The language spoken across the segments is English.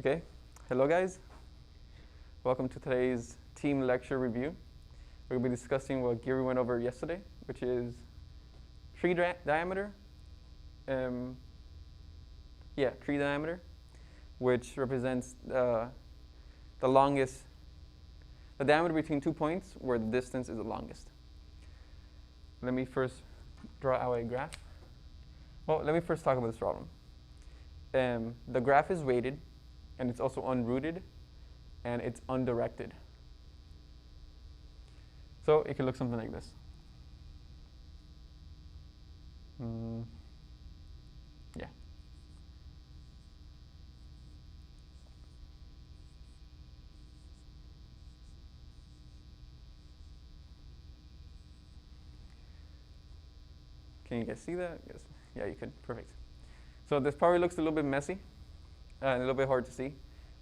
Okay, hello guys. Welcome to today's team lecture review. We'll be discussing what Giri went over yesterday, which is tree diameter. Tree diameter, which represents the longest, the diameter between 2 points where the distance is the longest. Let me first draw out a graph. Well, let me first talk about this problem. The graph is weighted, and it's also unrooted, and it's undirected. So it could look something like this. Yeah. Can you guys see that? Yes. Yeah, you could. Perfect. So this probably looks a little bit messy, a little bit hard to see,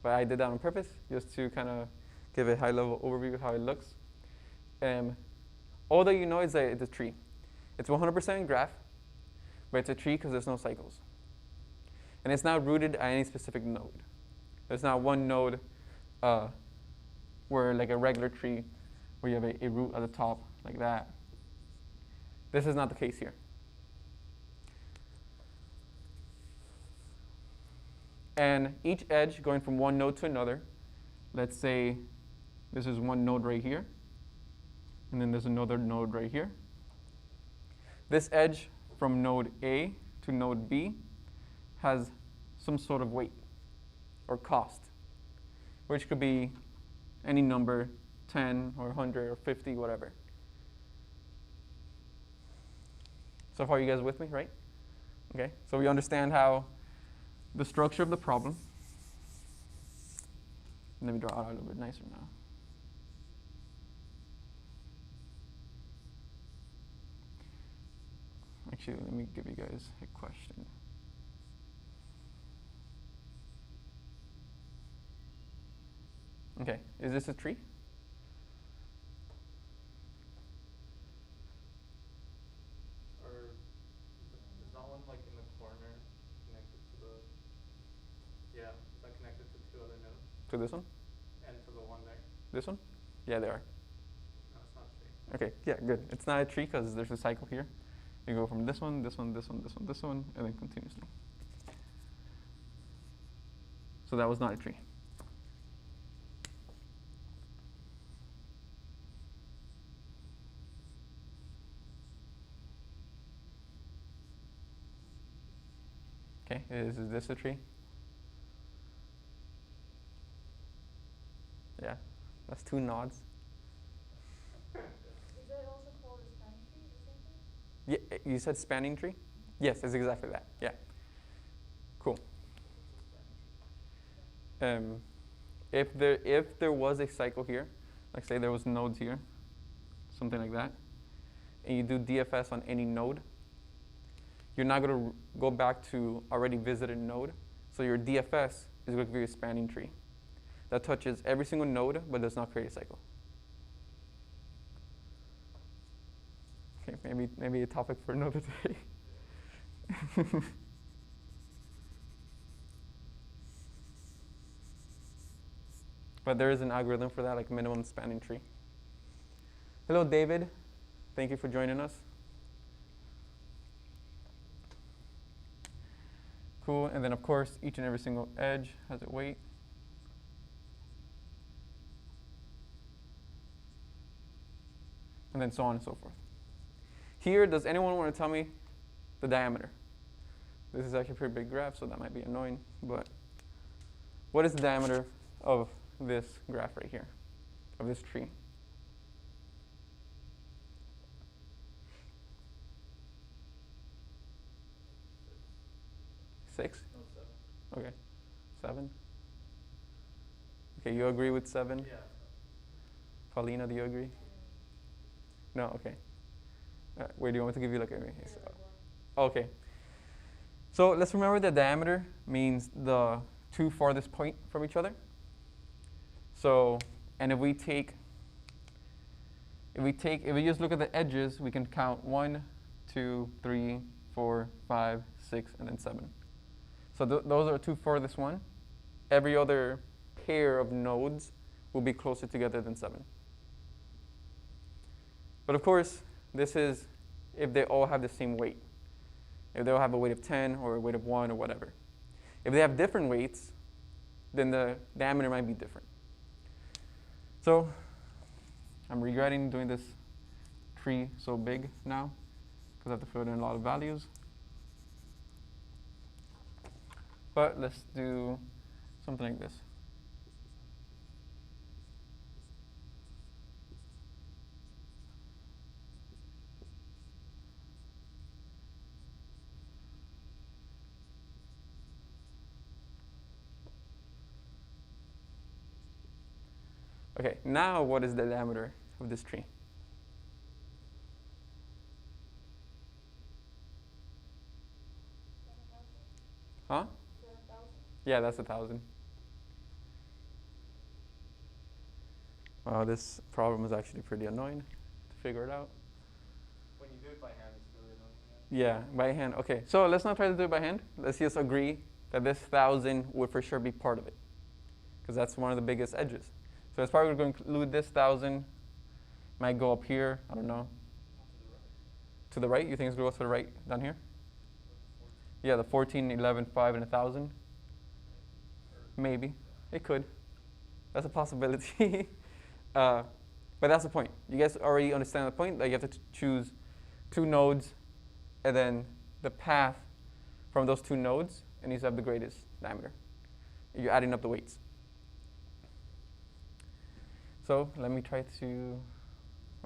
but I did that on purpose just to kind of give a high-level overview of how it looks. All that you know is that it's a tree. It's 100% graph, but it's a tree because there's no cycles. And it's not rooted at any specific node. There's not one node where, like a regular tree, where you have a root at the top like that. This is not the case here. And each edge going from one node to another, let's say this is one node right here, and then there's another node right here. This edge from node A to node B has some sort of weight or cost, which could be any number, 10 or 100 or 50, whatever. So far, you guys with me, right? Okay, so we understand how the structure of the problem. Let me draw it out a little bit nicer now. Actually, let me give you guys a question. Okay, is this a tree? Is that one like in the corner connected to the, is that connected to two other nodes? To this one? And to the one there? This one? Yeah, they are. No, it's not a tree. Okay, yeah, good. It's not a tree because there's a cycle here. You go from this one, this one, this one, this one, this one, and then continuously. So that was not a tree. Okay, is this a tree? Yeah, that's 2 nods. Is that also called a spanning tree, the same thing? Yeah, you said spanning tree? Yes, it's exactly that. Yeah. Cool. If there was a cycle here, like say there was nodes here, something like that, and you do DFS on any node, you're not going to go back to already visited node. So your DFS is going to be a spanning tree that touches every single node but does not create a cycle. Okay, maybe a topic for another day. But there is an algorithm for that, like minimum spanning tree. Hello, David. Thank you for joining us. Cool, and then of course, each and every single edge has a weight. And then so on and so forth. Here, does anyone want to tell me the diameter? This is actually a pretty big graph, so that might be annoying, but what is the diameter of this graph right here, of this tree? Six? No, 7. Okay, 7. Okay, you agree with 7? Yeah. Paulina, do you agree? No, okay. Wait, do you want me to give you like a? Okay. So let's remember that diameter means the 2 farthest point from each other. So, and if we just look at the edges, we can count 1, 2, 3, 4, 5, 6, and then 7. So those are 2 farthest one. every other pair of nodes will be closer together than 7. But of course, this is if they all have the same weight. If they all have a weight of 10 or a weight of 1 or whatever. If they have different weights, then the diameter might be different. So I'm regretting doing this tree so big now because I have to fill in a lot of values. But let's do something like this. Okay, now what is the diameter of this tree? Huh? Yeah, that's 1,000. Wow, this problem is actually pretty annoying to figure it out. When you do it by hand, it's really annoying. Yeah, by hand. Okay, so let's not try to do it by hand. Let's just agree that this 1,000 would for sure be part of it, because that's one of the biggest edges. So as part, we're going to include this 1,000. Might go up here. I don't know. To the right? You think it's going to go to the right down here? Yeah, the 14, 11, 5, and 1,000. Maybe. It could. That's a possibility. But that's the point. You guys already understand the point that you have to choose 2 nodes, and then the path from those 2 nodes, it needs to have the greatest diameter. You're adding up the weights. So let me try to,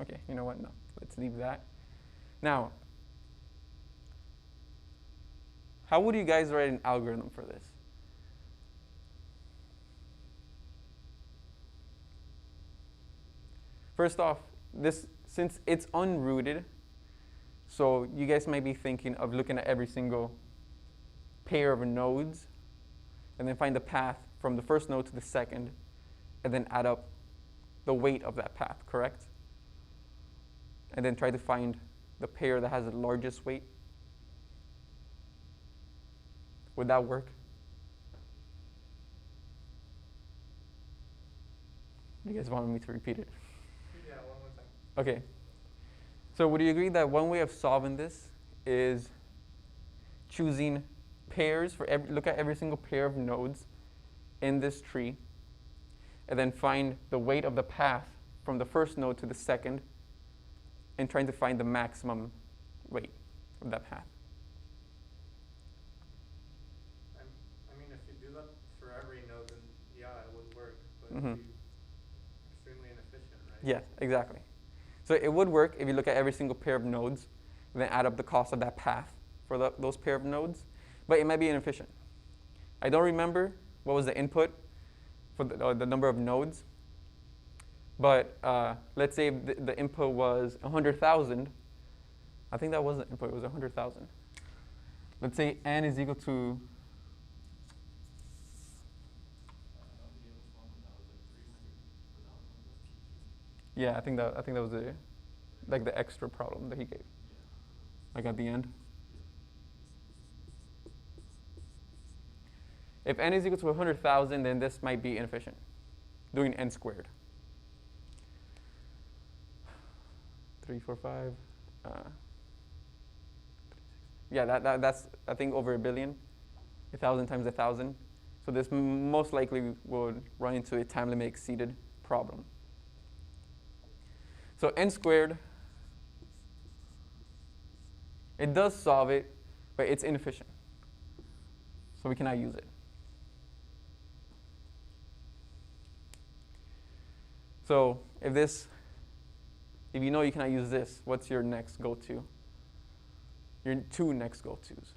okay, you know what? No, let's leave that. Now, how would you guys write an algorithm for this? First off, this, since it's unrooted, so you guys might be thinking of looking at every single pair of nodes and then find the path from the first node to the second and then add up the weight of that path, correct? And then try to find the pair that has the largest weight. Would that work? You guys want me to repeat it? Yeah, one more time. Okay. So would you agree that one way of solving this is choosing pairs for look at every single pair of nodes in this tree, and then find the weight of the path from the first node to the second, and trying to find the maximum weight of that path? I mean, if you do that for every node, then yeah, it would work, but Mm-hmm. it'd be extremely inefficient, right? Yeah, exactly. So it would work if you look at every single pair of nodes, and then add up the cost of that path for those pair of nodes, but it might be inefficient. I don't remember what was the input for the number of nodes, but let's say the input was 100,000. I think that was the input, it was 100,000. Let's say n is equal to, yeah, I think that was the extra problem that he gave, like at the end. If n is equal to 100,000, then this might be inefficient, doing n squared. 3, 4, 5. Yeah, that's I think over 1 billion, 1,000 times 1,000. So this most likely would run into a time limit exceeded problem. So n squared, it does solve it, but it's inefficient. So we cannot use it. So if you know you cannot use this, what's your next go-to? Your 2 next go-tos.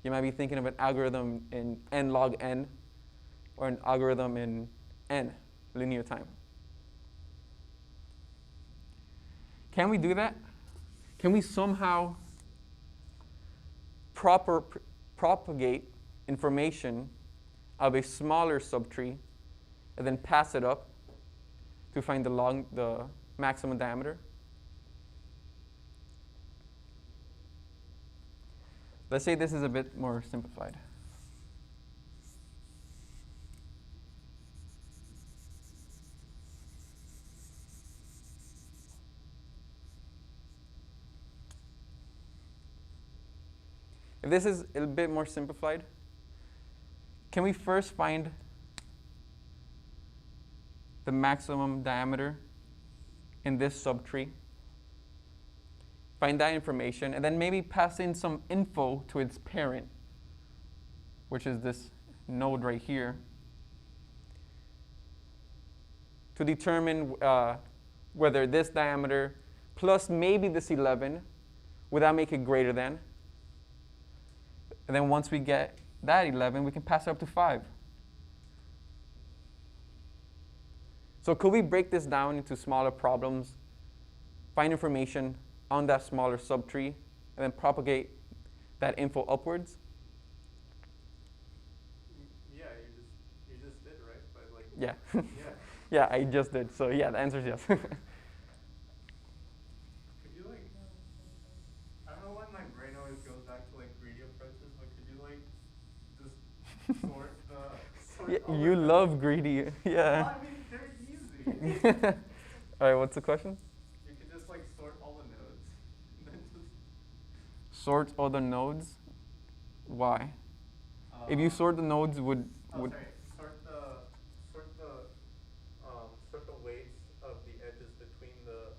You might be thinking of an algorithm in n log n, or an algorithm in n, linear time. Can we do that? Can we somehow propagate information of a smaller subtree and then pass it up to find the maximum diameter? Let's say this is a bit more simplified. If this is a bit more simplified, can we first find the maximum diameter in this subtree? Find that information, and then maybe pass in some info to its parent, which is this node right here, to determine whether this diameter plus maybe this 11, would that make it greater than? And then once we get that 11, we can pass it up to 5. So could we break this down into smaller problems, find information on that smaller subtree, and then propagate that info upwards? Yeah, you just did, right? But like. Yeah. Yeah. Yeah, I just did. So yeah, the answer is yes. Could you like? I don't know why my brain always goes back to like greedy approaches, but could you like just sort the Yeah, all you the love greedy. Yeah. Well, I mean, they're easy. All right, what's the question? You could just like sort all the nodes, and then just. Sort all the nodes. Why? If you sort the nodes, would Sorry. Sort the weights of the edges between the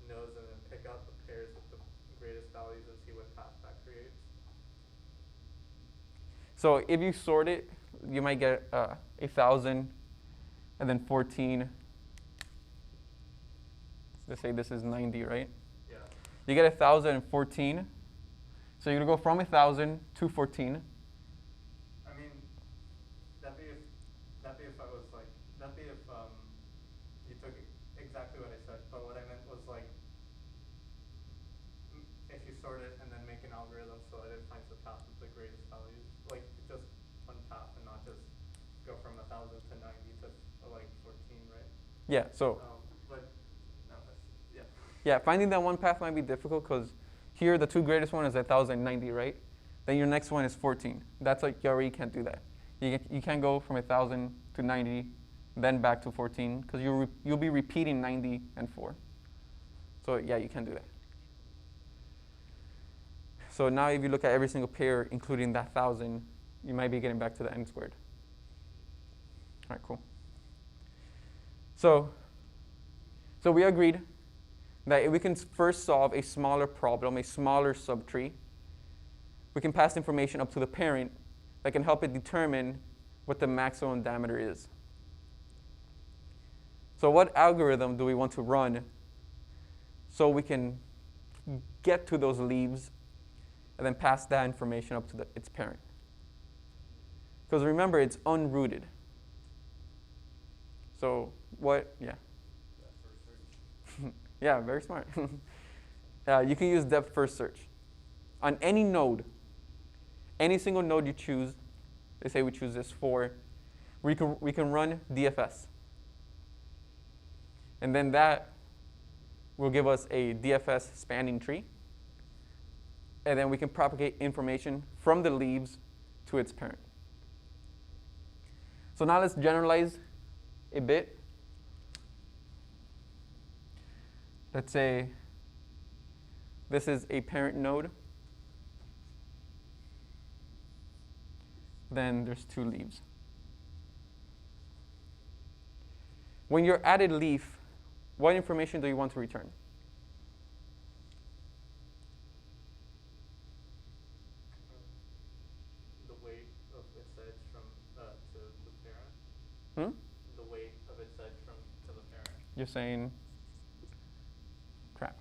nodes, and then pick out the pairs with the greatest values and see what path that creates. so if you sort it, you might get 1,000, and then 14. Let's say this is 90, right? Yeah. You get 1,014. So you're gonna go from 1,000 to 14. I mean, that'd be if I was like, that'd be if you took exactly what I said. But what I meant was like, if you sort it and then make an algorithm so that it finds the path with the greatest values, like just one path and not just go from 1,000 to 90 to like 14, right? Yeah. So But no, yeah. yeah, finding that one path might be difficult because here the two greatest one is 1,090, right? Then your next one is 14. That's like you already can't do that. You can't go from 1,000 to 90, then back to 14 because you'll be repeating 90 and 4. So yeah, you can't do that. So now if you look at every single pair, including that 1,000, you might be getting back to the n squared. All right, cool. So we agreed that if we can first solve a smaller problem, a smaller subtree, we can pass information up to the parent that can help it determine what the maximum diameter is. So what algorithm do we want to run so we can get to those leaves and then pass that information up to its parent? Because remember, it's unrooted. So what, yeah. Yeah, very smart. You can use depth first search. On any node, any single node you choose, let's say we choose this 4, we can run DFS. And then that will give us a DFS spanning tree. And then we can propagate information from the leaves to its parent. So now let's generalize a bit. Let's say this is a parent node. Then there's 2 leaves. When you're at a leaf, what information do you want to return? The weight of its edge from to the parent. Hmm? The weight of its edge from to the parent. You're saying crap.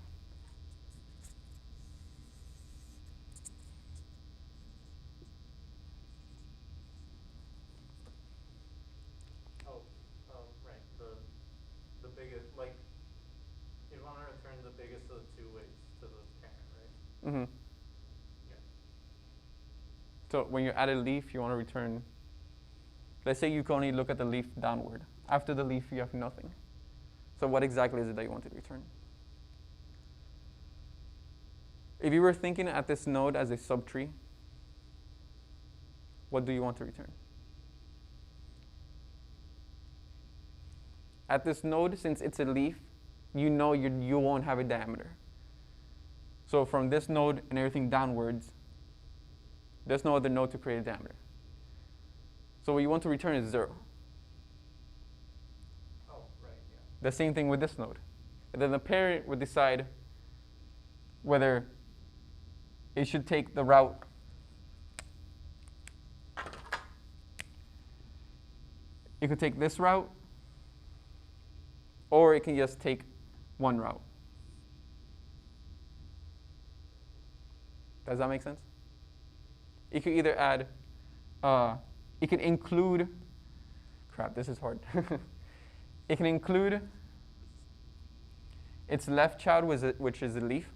Right. The biggest, like, you want to return the biggest of the 2 weights to the parent, right? Mm-hmm. Yeah. So when you're at a leaf, you want to return, let's say you can only look at the leaf downward. After the leaf, you have nothing. So what exactly is it that you want to return? If you were thinking at this node as a subtree, what do you want to return? At this node, since it's a leaf, you know you won't have a diameter. So from this node and everything downwards, There's no other node to create a diameter. So what you want to return is 0. Oh, right, yeah. The same thing with this node. And then the parent would decide whether it should take the route it could take this route, or it can just take one route. Does that make sense? It could either add, it can include, crap, this is hard. It can include its left child, which is a leaf,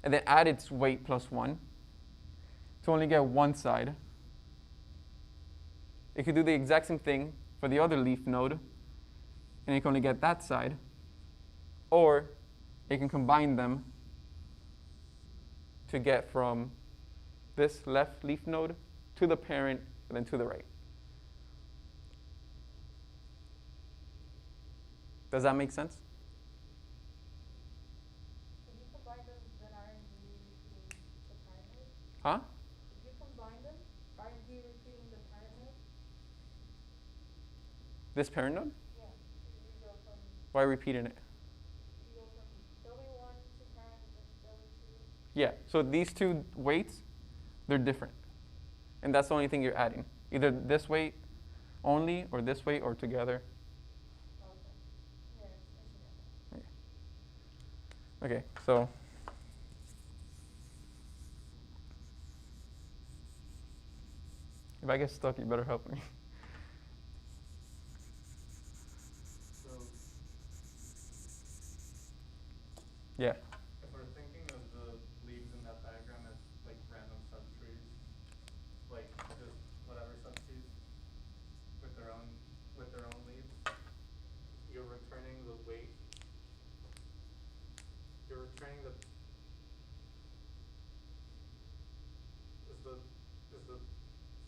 and then add its weight plus 1 to only get one side. It could do the exact same thing for the other leaf node, and it can only get that side. Or it can combine them to get from this left leaf node to the parent and then to the right. Does that make sense? If you combine them, then aren't you repeating the parent node? Huh? If you combine them, aren't you repeating the parent node? This parent node? Yeah. You go from Why repeating it? W1 to parent and then W2. Yeah, so these two weights, they're different. And that's the only thing you're adding. Either this weight only, or this weight, or together. Okay. Yeah, I see that. Okay, so if I get stuck, you better help me. So Yeah. if we're thinking of the leaves in that diagram as like random subtrees, like just whatever subtrees with their own leaves, you're returning the weight. You're returning the is the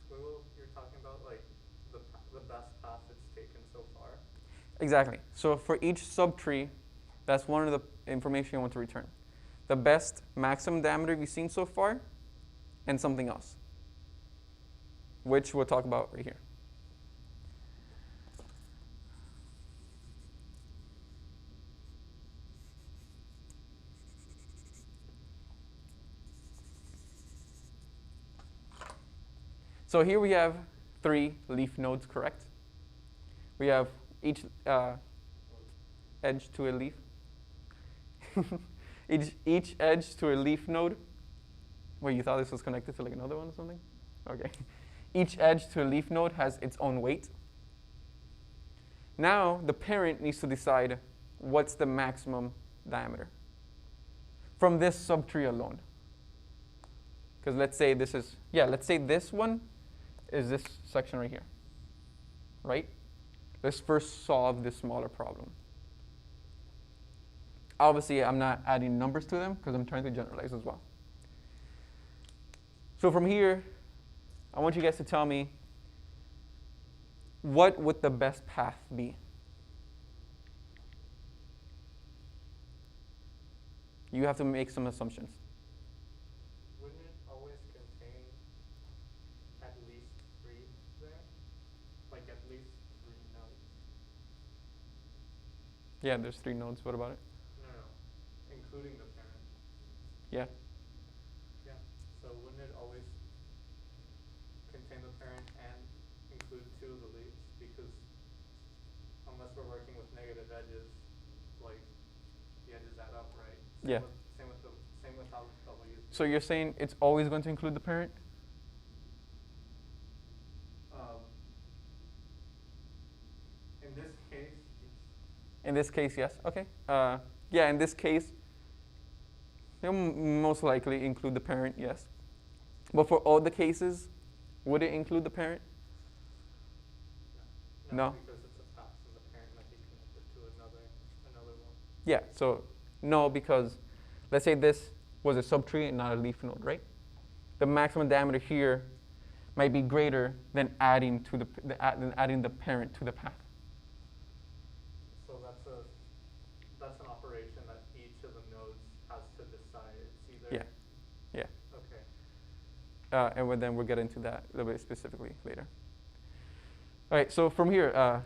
squiggle you're talking about like the best path it's taken so far? Exactly. So for each subtree, that's one of the information you want to return. The best maximum diameter you've seen so far, and something else, which we'll talk about right here. So here we have 3 leaf nodes, correct? We have each edge to a leaf. each edge to a leaf node. Wait, you thought this was connected to like another one or something? Okay. Each edge to a leaf node has its own weight. Now the parent needs to decide what's the maximum diameter from this subtree alone. Because let's say this is, let's say this one is this section right here, right? Let's first solve this smaller problem. Obviously, I'm not adding numbers to them because I'm trying to generalize as well. So from here, I want you guys to tell me, what would the best path be? You have to make some assumptions. Wouldn't it always contain at least 3 there? Like at least 3 nodes? Yeah, there's 3 nodes. What about it? No, including the parent. Yeah. Yeah. So wouldn't it always contain the parent and include 2 of the leaves? Because unless we're working with negative edges, like the edges add up, right? Yeah. Same with how W. So you're saying it's always going to include the parent? In this case, In this case, yes. Okay. Yeah, in this case, it'll most likely include the parent, yes. But for all the cases, would it include the parent? No. Because it's a path and the parent might be connected to another one. Yeah, so no, because let's say this was a subtree and not a leaf node, right? The maximum diameter here might be greater than adding to than adding the parent to the path. So that's an operation that each of the nodes has to decide. It's either Yeah. Okay. and then we'll get into that a little bit specifically later. All right, so from here,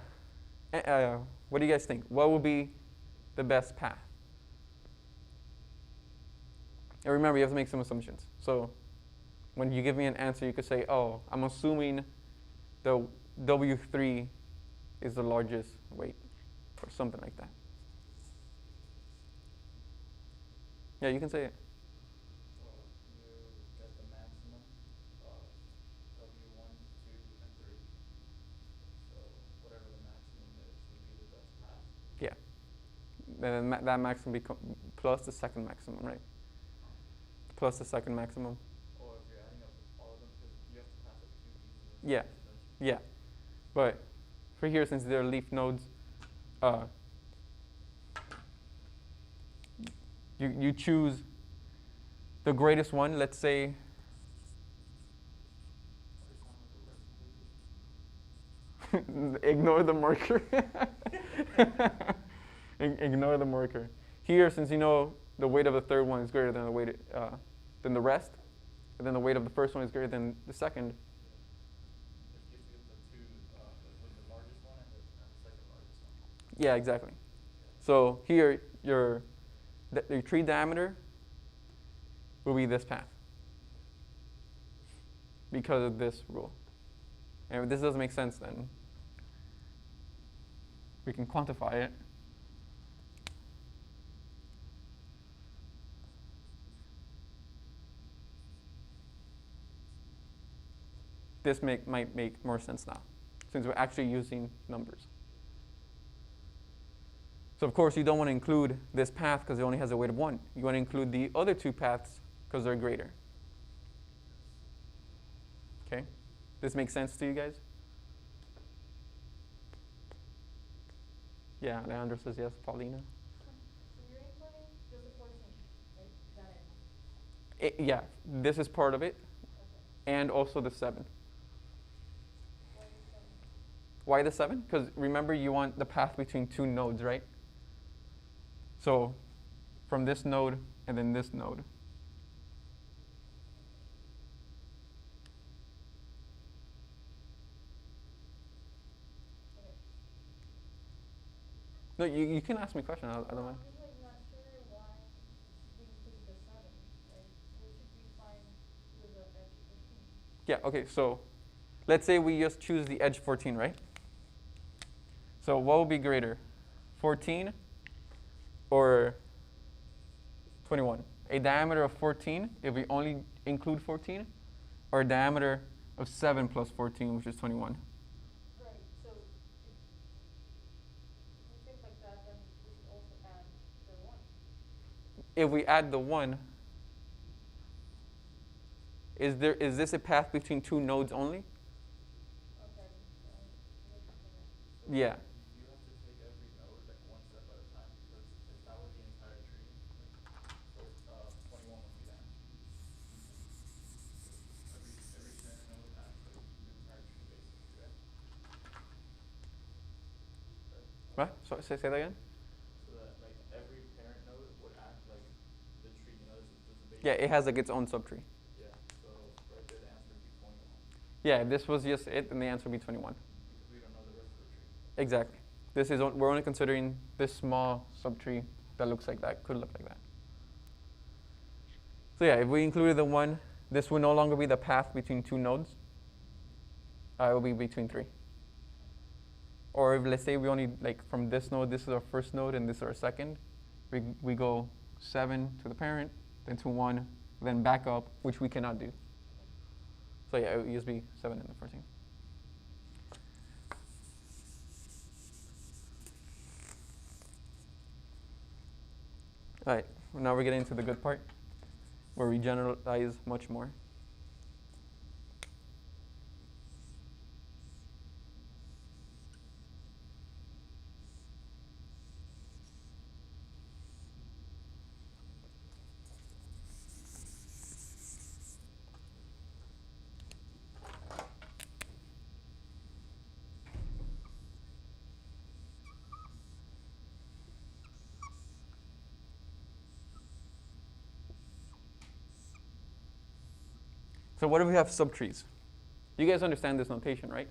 what do you guys think? What will be the best path? And remember, you have to make some assumptions. So when you give me an answer, you could say, oh, I'm assuming the W3 is the largest weight, or something like that. Yeah, you can say it. You get the maximum of W1, 2, and 3. So whatever the maximum is would be the best path. Yeah. Then that maximum plus the second maximum, right? Plus the second maximum. Or if you're adding up all of them, because you have to pass up 2 pieces of Yeah. space, don't you? Yeah. But for here, since they're leaf nodes, you choose the greatest one. Let's say ignore the marker. Ignore the marker. Here, since you know the weight of the third one is greater than the weight than the rest, and then the weight of the first one is greater than the second. It gives you the two, the largest one and the second largest one. Yeah, exactly. So here, your tree diameter will be this path because of this rule. And if this doesn't make sense, then we can quantify it. This might make more sense now, since we're actually using numbers. So of course, you don't want to include this path because it only has a weight of 1. You want to include the other 2 paths because they're greater. Okay? This makes sense to you guys? Yeah, Alejandro says yes. Paulina? So you're including just the 14, right? Is that it? Yeah, this is part of it, Okay. and also the 7. Why is 7? Why the 7? Because remember, you want the path between 2 nodes, right? So from this node and then this node. Okay. No, you can ask me a question. I don't mind. I'm just like not sure why we included the 7, right? What should we find with the edge 14? Yeah, okay, so let's say we just choose the edge 14, right? So what will be greater, 14 or 21? A diameter of 14 if we only include 14, or a diameter of 7 plus 14, which is 21? Right, so if you think like that, then we should also add the 1. If we add the 1, is this a path between 2 nodes only? Okay, so Yeah. You have to take every node like one step at a time because if that were the entire tree, so 21 would be that. Every center node acts like the entire tree basically, right? What? So, say that again? So that like every parent node would act like the tree, you know, there's a big Yeah, it has like its own subtree. Yeah, so right there the answer would be 21 Yeah, if this was just it, then the answer would be 21. because we don't know the rest of the tree. Exactly. We're only considering this small subtree that looks like that, could look like that. So yeah, if we included the 1, this would no longer be the path between 2 nodes. It will be between 3. Or if, let's say we only, like from this node, this is our first node and this is our second, we go 7 to the parent, then to 1, then back up, which we cannot do. So yeah, it would just be 7 and the 14. All right, now we're getting into the good part, where we generalize much more. So what if we have subtrees? You guys understand this notation, right?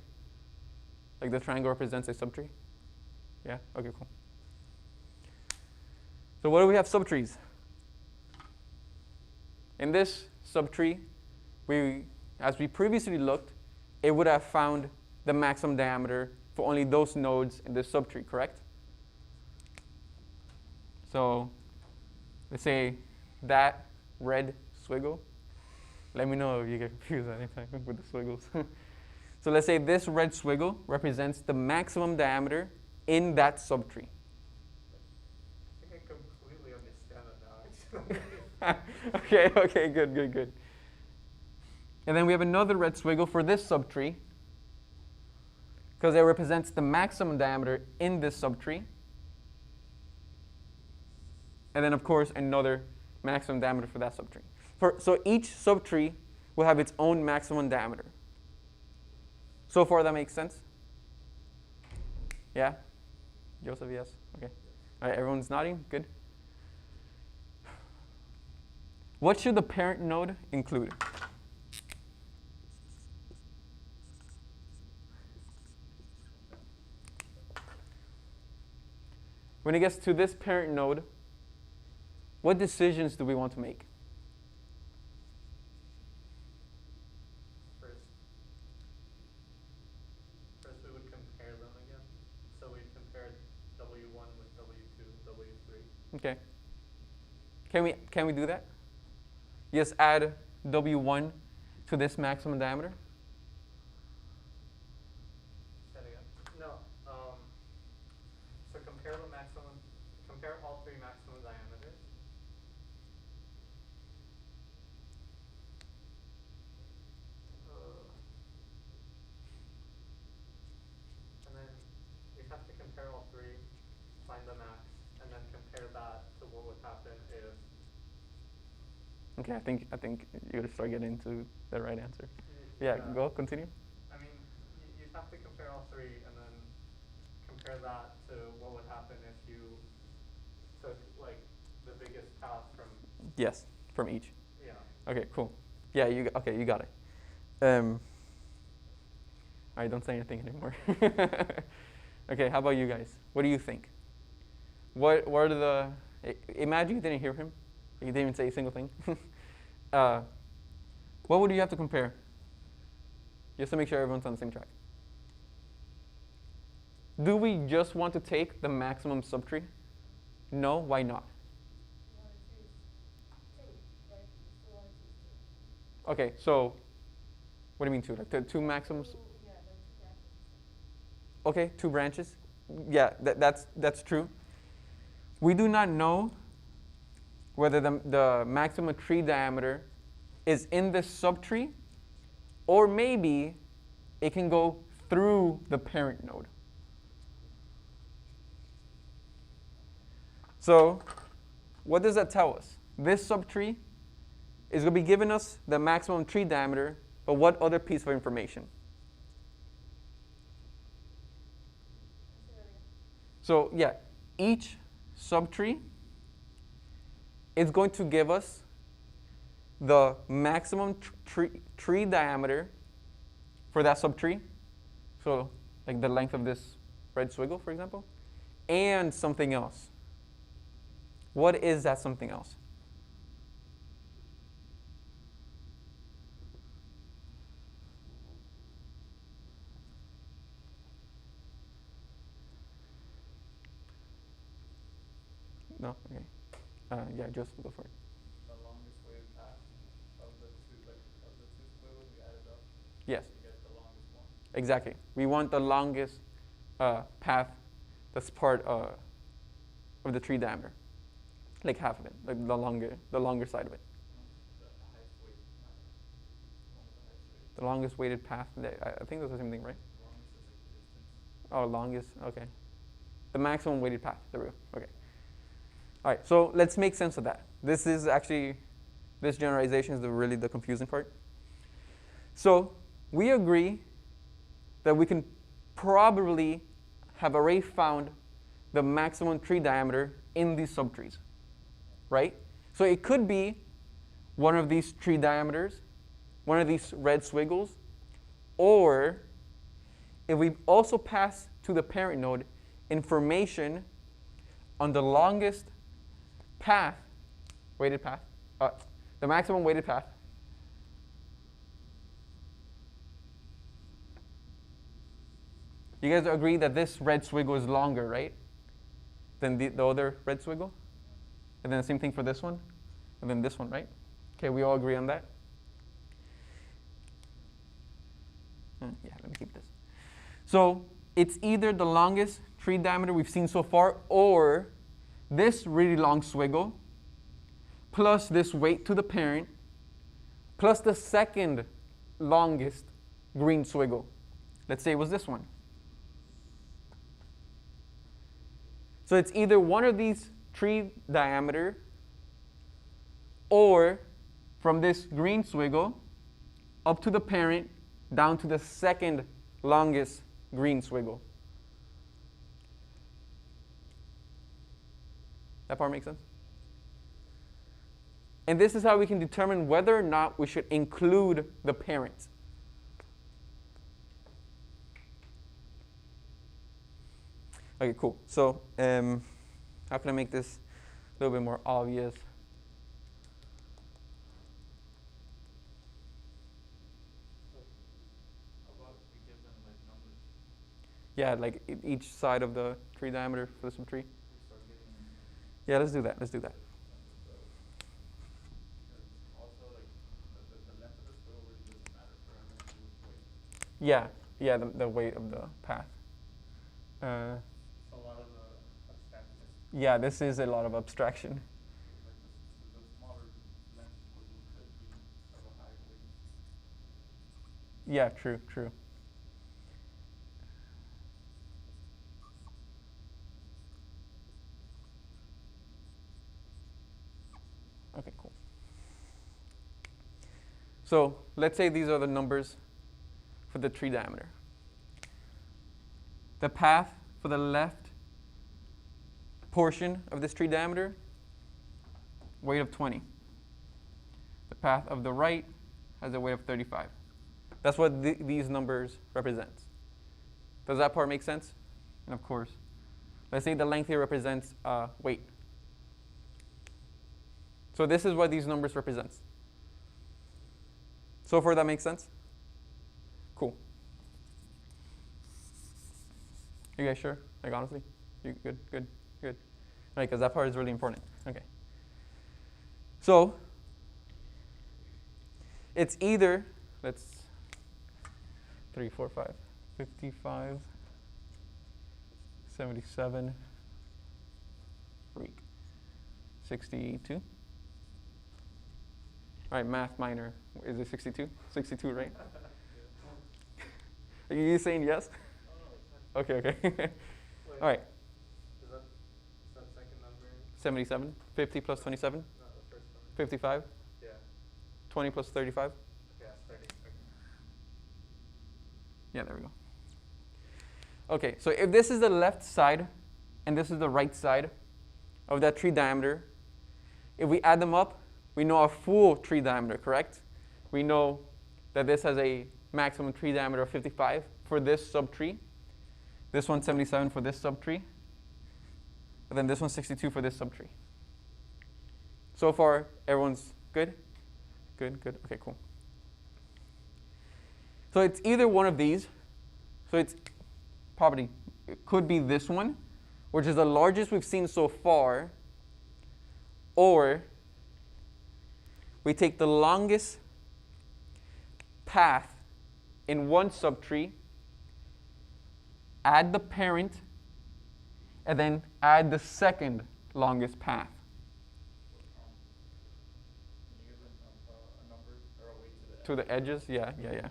Like the triangle represents a subtree? Yeah? Okay, cool. So what do we have subtrees? In this subtree, as we previously looked, it would have found the maximum diameter for only those nodes in this subtree, correct? So let's say that red swiggle. Let me know if you get confused anytime with the swiggles. So let's say this red swiggle represents the maximum diameter in that subtree. I think I completely understand it now, actually. Okay, good. And then we have another red swiggle for this subtree, because it represents the maximum diameter in this subtree. And then, of course, another maximum diameter for that subtree. So each subtree will have its own maximum diameter. So far, that makes sense? Yeah? Joseph, yes? Okay. All right, everyone's nodding? Good. What should the parent node include? When it gets to this parent node, what decisions do we want to make? First we would compare them again. So we'd compare W1 with W2, W3. Okay. Can we do that? Just add W1 to this maximum diameter? Say it again. No. So compare all three maximum diameters. And then you have to compare all three, find the max, and then compare that to what would happen if. Okay, I think you're gonna start getting into the right answer. Yeah, go continue. I mean, you'd have to compare all three and then compare that to what would happen if you took like the biggest path from. Yes, from each. Yeah. Okay, cool. Yeah, you got it. All right, don't say anything anymore. Okay, how about you guys? What do you think? What are the? Imagine you didn't hear him. You didn't even say a single thing. What would you have to compare? Just to make sure everyone's on the same track. Do we just want to take the maximum subtree? No, why not? You want to choose two, right? You still want to choose two. Okay, so what do you mean two? Like the two maximums? Yeah, there are two branches. Okay, two branches. Yeah, that's true. We do not know whether the maximum tree diameter is in this subtree, or maybe it can go through the parent node. So what does that tell us? This subtree is going to be giving us the maximum tree diameter, but what other piece of information? So yeah, each subtree is going to give us the maximum tree diameter for that subtree. So like the length of this red swiggle, for example, and something else. What is that something else? No? Okay. Yeah, Joseph, go for it. The longest weighted path of the two squiggles we added up. Yes. To get the longest one. Exactly. We want the longest path that's part of the tree diameter. Like half of it, like the longer side of it. The highest weighted path. One with the highest weighted. The longest weighted path. I think that's the same thing, right? The longest is like the distance. Oh, longest. Okay. The maximum weighted path. There we go. Okay. All right. So let's make sense of that. This is actually, this generalization is really the confusing part. So we agree that we can probably have already found the maximum tree diameter in these subtrees, right? So it could be one of these tree diameters, one of these red squiggles, or if we also pass to the parent node information on the longest path, weighted path, the maximum weighted path, you guys agree that this red swiggle is longer, right, than the other red swiggle? And then the same thing for this one, and then this one, right? Okay, we all agree on that? Yeah, let me keep this. So it's either the longest tree diameter we've seen so far, or this really long swiggle, plus this weight to the parent, plus the second longest green swiggle. Let's say it was this one. So it's either one of these tree diameter, or from this green swiggle up to the parent down to the second longest green swiggle. That part makes sense? And this is how we can determine whether or not we should include the parent. Okay, cool. So how can I make this a little bit more obvious? Yeah, like each side of the tree diameter for the subtree. Yeah, let's do that. Let's do that. Yeah, yeah, the weight of the path. It's a lot of abstraction. Yeah, this is a lot of abstraction. The smaller length could be of a higher weight. Yeah, true, true. Okay, cool. So let's say these are the numbers for the tree diameter. The path for the left portion of this tree diameter, weight of 20. The path of the right has a weight of 35. That's what these numbers represent. Does that part make sense? And of course, let's say the length here represents weight. So this is what these numbers represent. So far, that makes sense? Cool. You guys sure? Like, honestly? You good, good, good? All right, because that part is really important. Okay. So it's either, let's 3, 4, 5, 55, 77, 62. All right, math minor. Is it 62? 62, right? Are you saying yes? Oh, no, Okay, okay. Wait, All right, is that second number? 77, 50 plus 27, No, the first number. 55, Yeah. 20 plus 35. Yeah, 30. Okay. Yeah, there we go. Okay, so if this is the left side and this is the right side of that tree diameter, if we add them up, we know our full tree diameter, correct? We know that this has a maximum tree diameter of 55 for this subtree. This one's 77 for this subtree. And then this one's 62 for this subtree. So far, everyone's good? Good, good. Okay, cool. So it's either one of these. So it's probably, it could be this one, which is the largest we've seen so far, or we take the longest path in one subtree, add the parent, and then add the second longest path. Can you give a number or a weight To the edges? Yeah, yeah, yeah.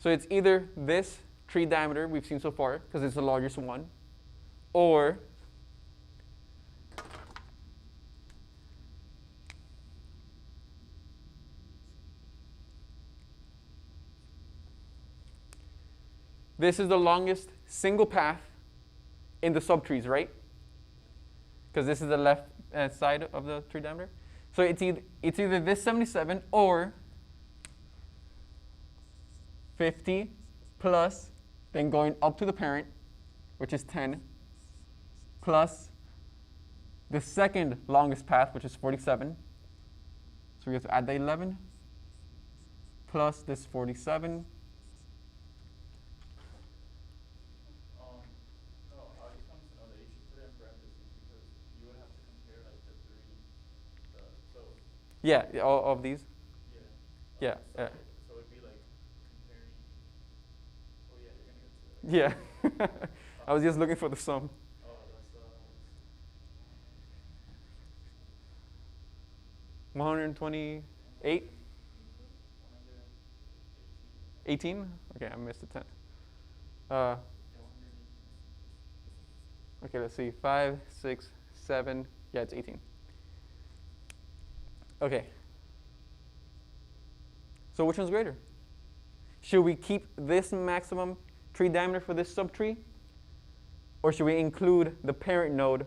So it's either this tree diameter we've seen so far, because it's the largest one, or This is the longest single path in the subtrees, right? Because this is the left side of the tree diameter. So it's either this 77 or 50 plus, then going up to the parent, which is 10, plus the second longest path, which is 47. So we have to add the 11, plus this 47. No, I just wanted to know that you should put it in parentheses because you would have to compare like the three, so. Yeah, all of these. Yeah. Yeah. So it'd be like comparing. Oh yeah, you're gonna get to it. Yeah. I was just looking for the sum. Oh, that's 128? 118. 18? Okay, I missed the 10. Yeah, 118. Okay, let's see. 5, 6, 7. Yeah, it's 18. Okay. So which one's greater? Should we keep this maximum tree diameter for this subtree? Or should we include the parent node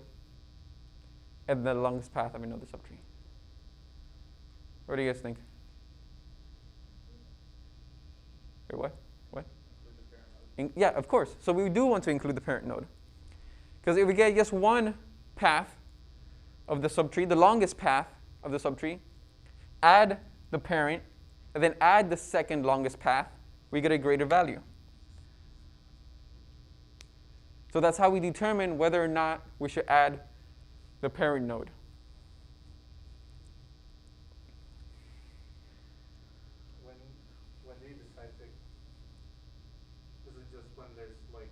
at the longest path of another subtree? What do you guys think? Wait, what? What? Include the parent node. Yeah, of course. So we do want to include the parent node. Because if we get just one path of the subtree, the longest path of the subtree, add the parent, and then add the second longest path, we get a greater value. So that's how we determine whether or not we should add the parent node. When do you decide to? Is it just when there's like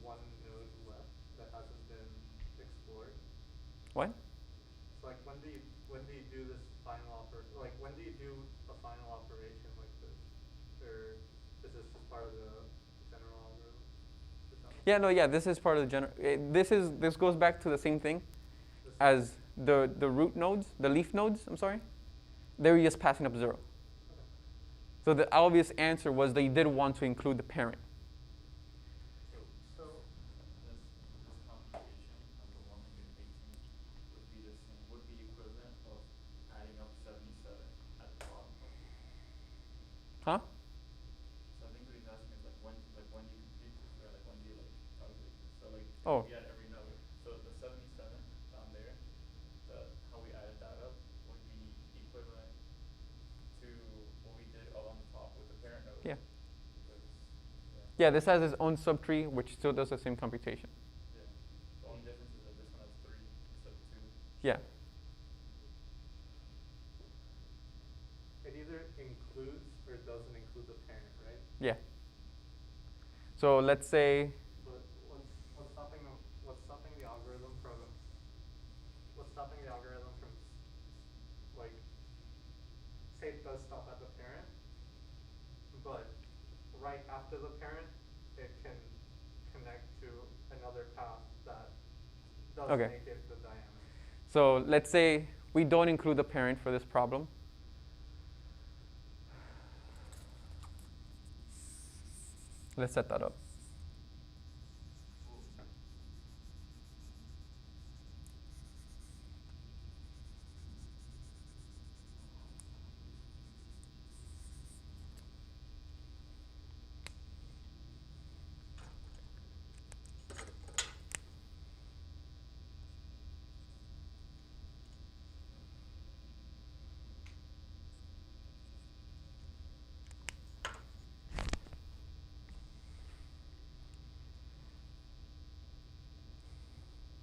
one node left that hasn't been explored? What? So like when do you do this final like when do you do a final operation like this, or is this just part of the general algorithm? Yeah, no, yeah, this is part of the general. This goes back to the same thing as the root nodes, the leaf nodes, I'm sorry. They were just passing up 0. So the obvious answer was they did want to include the parent. So this computation of the 118 would be equivalent of adding up 77 at the bottom. Huh? So I think what he's asking is like when do you compute this, right? Like when do you like calculate this? So like Oh. we add every node. So the 77 down there, how we added that up would be equivalent to what we did all on the top with the parent node. Yeah. Because, Yeah, this has its own subtree, which still does the same computation. yeah. The only difference is that this one has 3 instead of 2. Yeah. It either includes or doesn't include the parent, right? Yeah. So let's say, But what's stopping the algorithm from like, say it does stop at the parent, but right after the parent it can connect to another path that does Okay. make it the diameter. so let's say we don't include the parent for this problem. Let's set that up.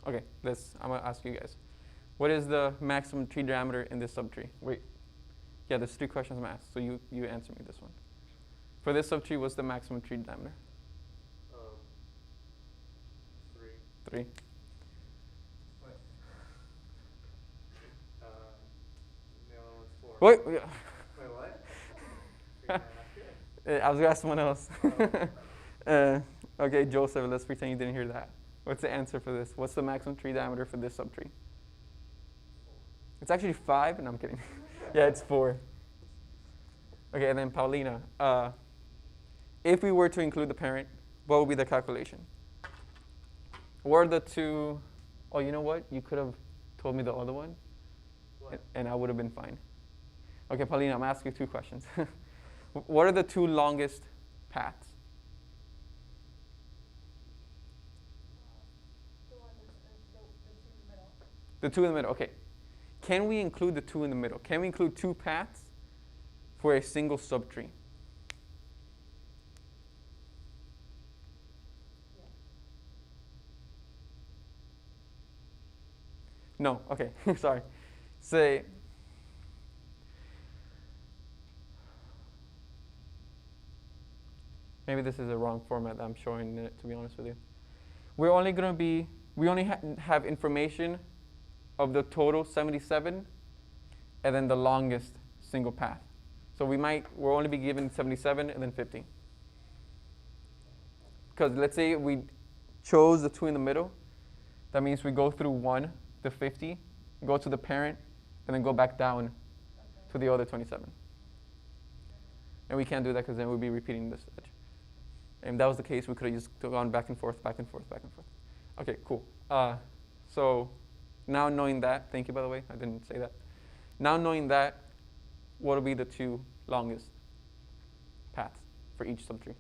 Okay, I'm gonna ask you guys. What is the maximum tree diameter in this subtree? Wait, yeah, there's 3 questions I'm asked, so you answer me this one. For this subtree, what's the maximum tree diameter? 3. 3. The other one's 4. Wait, Wait, what? You're gonna ask it? I was gonna ask someone else. Oh. Okay, Joseph, let's pretend you didn't hear that. What's the answer for this? What's the maximum tree diameter for this subtree? It's actually 5, and I'm kidding. Yeah, it's 4. Okay, and then Paulina, if we were to include the parent, what would be the calculation? What are the two? Oh, you know what? You could have told me the other one, What? and I would have been fine. Okay, Paulina, I'm asking you two questions. What are the two longest paths? The one that's, the two in the middle. The two in the middle, okay. Can we include the two in the middle? Can we include two paths for a single subtree? Yeah. No, okay, sorry. Say, maybe this is a wrong format that I'm showing it, to be honest with you. We're only going to be, we only have information of the total 77 and then the longest single path. So we'll only be given 77 and then 50. Because let's say we chose the two in the middle, that means we go through 1, the 50, go to the parent, and then go back down to the other 27. And we can't do that because then we'll be repeating this edge. And if that was the case, we could have just gone back and forth, back and forth, back and forth. Okay, cool. So now knowing that, thank you, by the way, I didn't say that. Now knowing that, what will be the two longest paths for each subtree?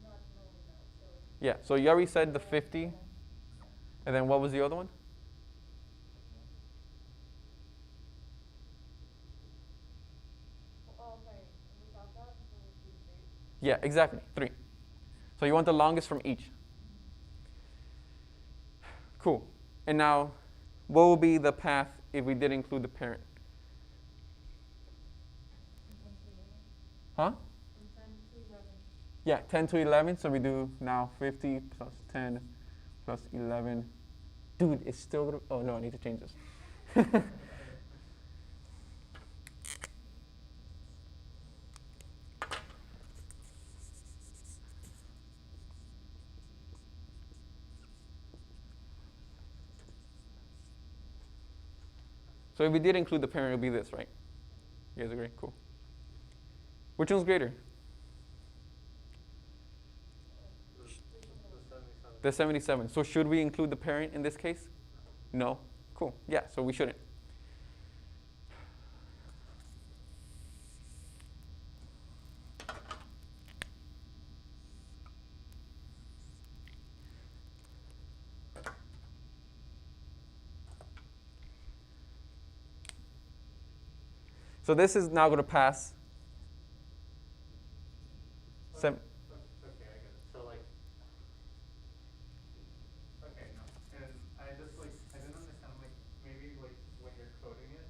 Not knowing that, so. Yeah, so you already said the 50, and then what was the other one? Oh, okay, without that, it would be 3. Yeah, exactly, 3. So you want the longest from each. Cool. And now, what will be the path if we did include the parent? Huh? From 10 to 11. Yeah, 10 to 11. So we do now 50 plus 10 plus 11. Dude, it's still gonna, oh no, I need to change this. So if we did include the parent, it would be this, right? You guys agree? Cool. Which one's greater? The 77. The 77. So should we include the parent in this case? No. Cool. Yeah, so we shouldn't. So this is now going to pass. Okay, I get it. So like, okay, no, and I just like, I didn't understand like, maybe like when you're coding it,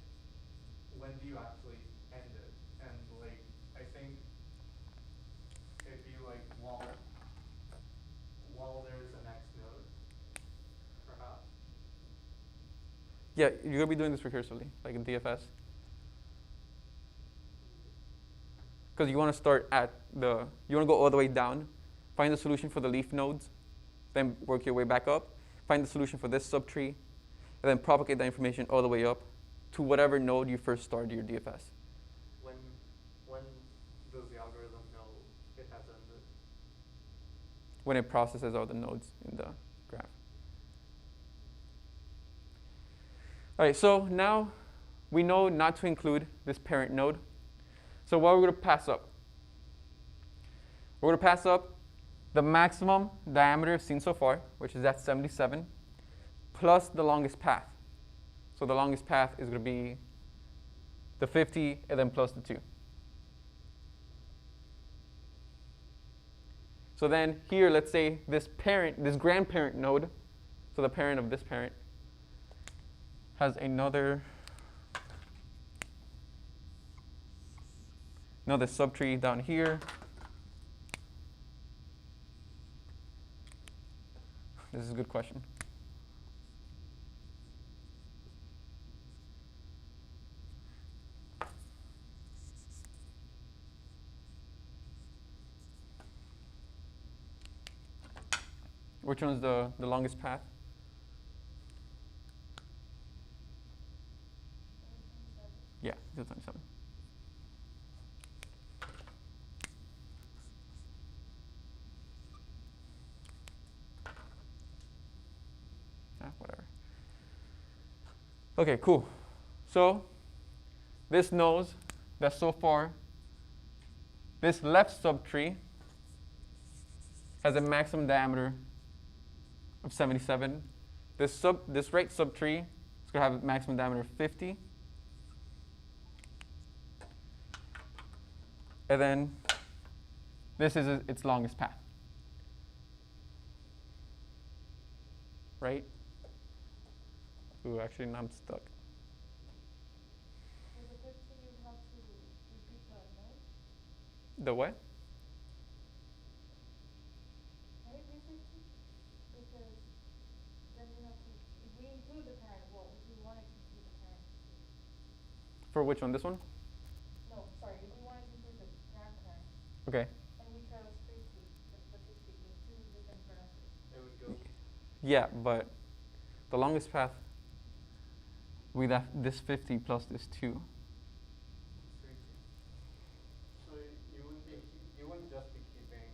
when do you actually end it? And like, I think it'd be like while there's a next node, perhaps. Yeah, you're going to be doing this recursively, like in DFS. Because you want to start at you want to go all the way down, find the solution for the leaf nodes, then work your way back up, find the solution for this subtree, and then propagate that information all the way up to whatever node you first started your DFS. When does the algorithm know it has ended? When it processes all the nodes in the graph. All right, so now we know not to include this parent node. So what are we going to pass up? We're going to pass up the maximum diameter seen so far, which is at 77, plus the longest path. So the longest path is going to be the 50 and then plus the 2. So then here, let's say this grandparent node, so the parent of this parent, has another subtree down here. This is a good question. Which one's the longest path? 27. Yeah, 227. Okay, cool. So this knows that so far this left subtree has a maximum diameter of 77. This right subtree is going to have a maximum diameter of 50. And then this is its longest path. Right? Ooh, actually, now I'm stuck. For the 50, you have to repeat the node. The what? Right, basically? Because then you have to, if we include the parent, well, if we wanted to include the parent. For which one? This one? No, sorry, if we wanted to include the grandparent, Okay. and we traverse 50, statistically, two different branches. It would go. Yeah, but the longest path with this 50 plus this 2. So you wouldn't you wouldn't just be keeping.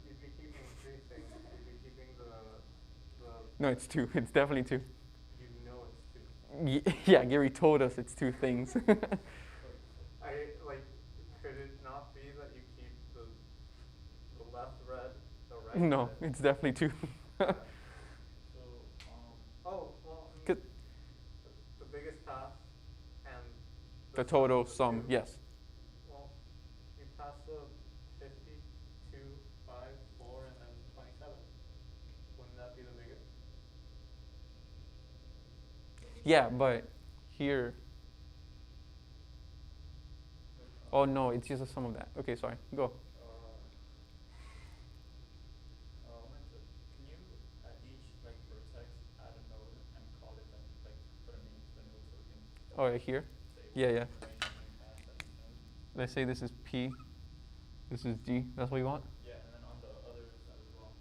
You'd be keeping three things. You'd be keeping the. No, it's 2. It's definitely 2. You know it's two. Yeah, Giri told us it's 2 things. I like. Could it not be that you keep the left red, the right No, red? it's definitely 2. Yeah. So, Oh well. I mean, Good. the biggest path and The sum total of the sum, two. yes. Well, you pass the 50, 2, 5, 4, and then 27. Wouldn't that be the biggest? Yeah, but here. Oh no, it's just a sum of that. Okay, sorry. Go. Can you at each like vertex add a node and call it then like put a name to the node so we can Oh, yeah, here? say Yeah, what yeah. information we pass at each node? Let's say this is P. This is G. That's what you want? Yeah, and then on the others as well.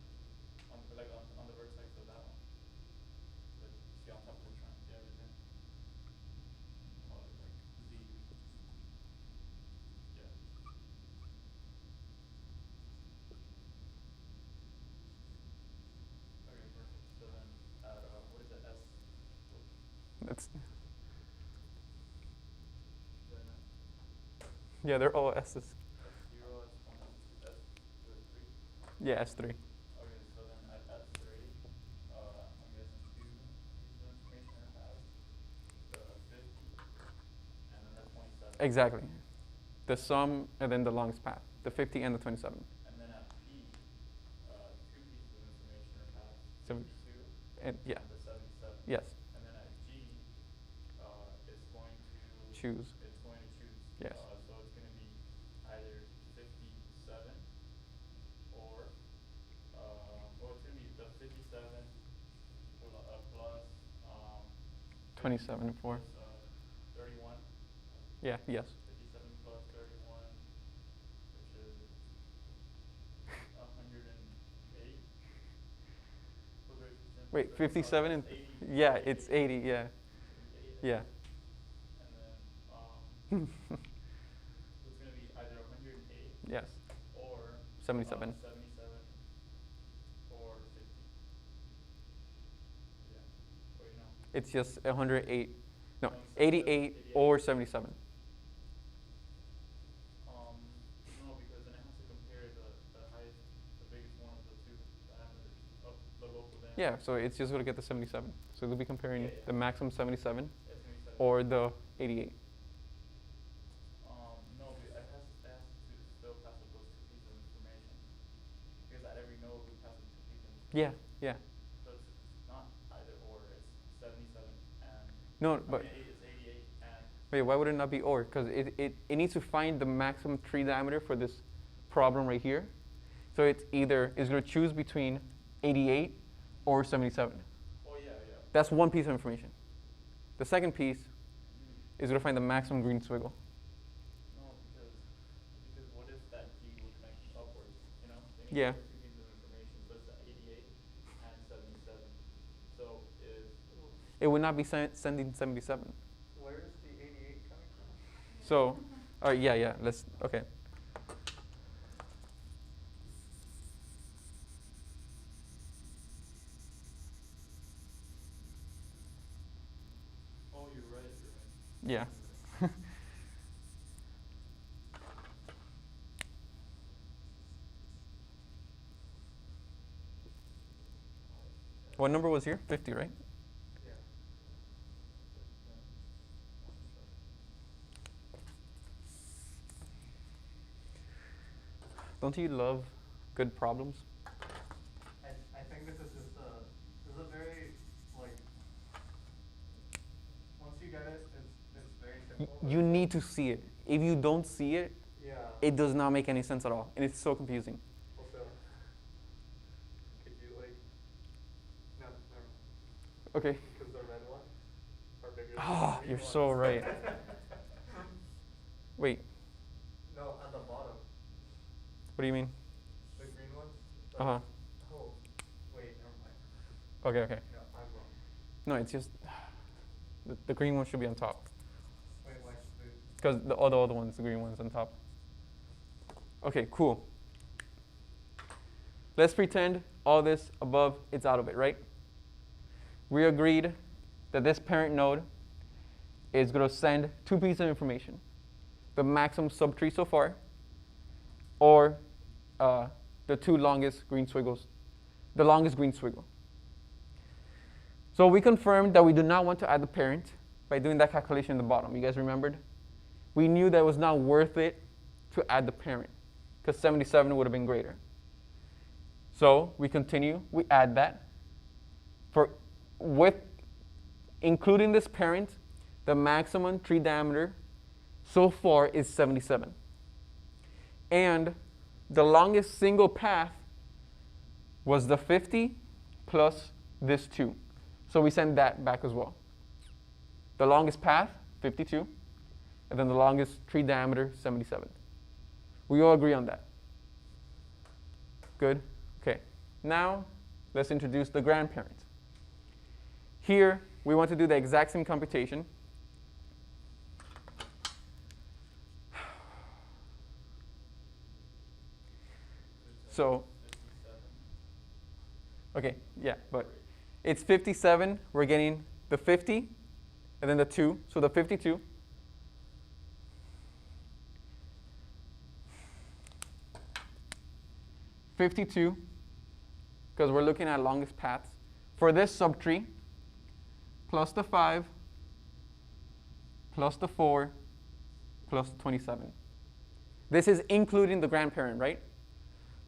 On the vertex of that one. Like see on top of the trunk, yeah, everything. Call it like Z. Yeah. Okay, perfect. So then add what is it, S? That's, Then yeah, they're all S's. S0, S1, S3. Yeah, S3. Okay, so then at S3, I'm guessing two pieces of information are passed. The 50 and then the 27. Exactly. The sum and then the longest path. The 50 and the 27. And then at P, two pieces of information are passed. Seven- 52 And yeah, and the 77. yes. And then at G, it's going to Choose. It's going to choose. Yes. So it's going to be either 57 or it's going to be the 57 plus 27 and 4. plus 31. Yeah, yes. 57 plus 31, which is 108. Wait, 57 and 80. yeah, it's 80. Yeah, 80, yeah. And then so it's going to be either 108 Yes. or 77. 77 or 50. Yeah. Wait, no. It's just 108. No, 77, 88 or 77. No, because then it has to compare the highest, the biggest one of the two diameters of the local diameter. Yeah, so it's just going to get the 77. So they'll be comparing Yeah, yeah. the maximum 77 Yeah, 77. or the 88. No, but it has to still pass up those two pieces of information. Because at every node we pass up two pieces of Yeah, information. yeah. So it's not either or, it's 77 and No, but it's 88 and wait, why would it not be or? Because it needs to find the maximum tree diameter for this problem right here. So it's going to choose between 88 or 77. oh yeah. That's one piece of information. The second piece is going to find the maximum green swiggle. No, because what if that G would connect upwards, you know? They need Yeah. two pieces of information, so it's 88 and 77. So if It would not be sending 77. Where is the 88 coming from? So, all right, yeah, let's, okay. What number was here? 50, right? Yeah. Don't you love good problems? I think this is just a very, like, once you get it, it's very simple. but You it's need to see it. If you don't see it, yeah. it does not make any sense at all. And it's so confusing. Also, could you like, no, never mind. Okay. Because the red ones are bigger than Ah, the green you're ones. so right. Wait, No, at the bottom, what do you mean? the green ones. Uh-huh. Oh, wait, never mind. Okay, okay. No, I'm wrong. No, it's just the green one should be on top. Wait, why? Because the other ones, the green one's on top. Okay, cool. Let's pretend all this above, it's out of it, right? We agreed that this parent node is going to send two pieces of information. The maximum subtree so far, or the two longest green squiggles, the longest green swiggle. So we confirmed that we do not want to add the parent by doing that calculation in the bottom. You guys remembered? We knew that it was not worth it to add the parent, because 77 would have been greater. So we continue, we add that. With including this parent, the maximum tree diameter so far is 77. And the longest single path was the 50 plus this 2. So we send that back as well. The longest path, 52, and then the longest tree diameter, 77. We all agree on that. Good? Okay. Now, let's introduce the grandparent. Here, we want to do the exact same computation. So, okay, yeah, but it's 57. We're getting the 50, and then the 2. So the 52. '52, because we're looking at longest paths. For this subtree, plus the 5, plus the 4, plus 27. This is including the grandparent, right?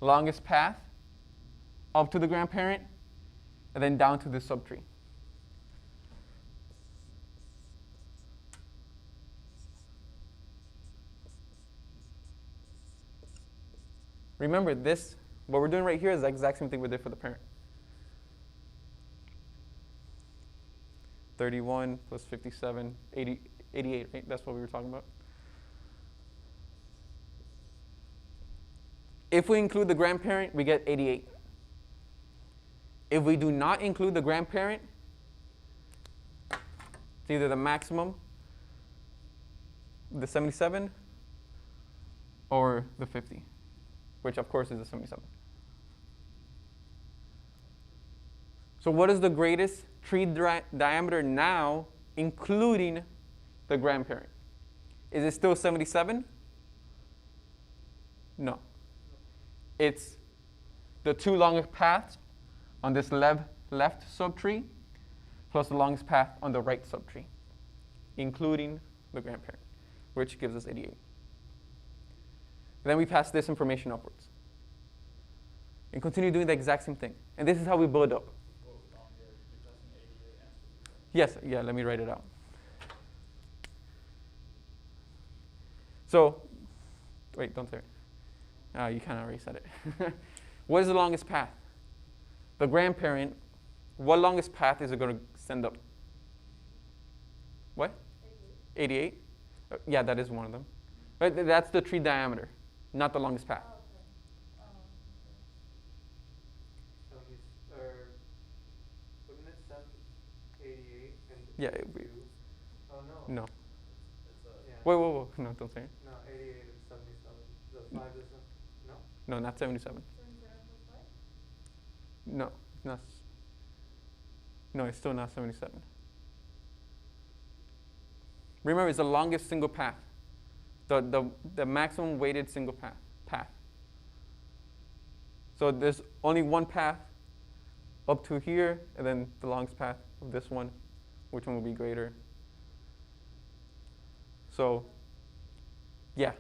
Longest path, up to the grandparent, and then down to the subtree. Remember, this, what we're doing right here is the exact same thing we did for the parent. 31 plus 57, 88, right? That's what we were talking about. If we include the grandparent, we get 88. If we do not include the grandparent, it's either the maximum, the 77, or the 50, which of course is the 77. So what is the greatest tree diameter now, including the grandparent? Is it still 77? No. It's the two longest paths on this left subtree plus the longest path on the right subtree, including the grandparent, which gives us 88. Then we pass this information upwards and continue doing the exact same thing. And this is how we build up. Yes, yeah, let me write it out. So, wait, don't say it. You kind of already said it. What is the longest path? The grandparent, what longest path is it going to send up? What? 88? Yeah, that is one of them. But that's the tree diameter, not the longest path. Wouldn't it send 88 and Yeah, 2? Oh, no. No. Yeah. Whoa, no, don't say it. No, 88 and 77. The 5 isn't, no? No, not 77. 77 plus 5? No, it's not. No, it's still not 77. Remember, it's the longest single path, the maximum weighted single path. So there's only one path up to here, and then the longest path of this one, which one will be greater? So, yeah,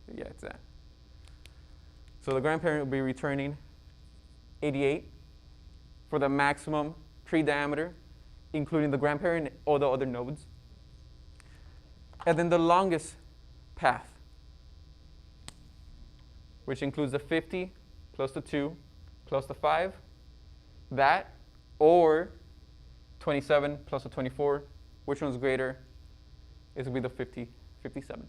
it's that. So the grandparent will be returning 88 for the maximum tree diameter, including the grandparent and all the other nodes. And then the longest path, which includes the 50 plus the 2 plus the 5, that, or 27 plus the 24, which one's greater? It's going to be the 57.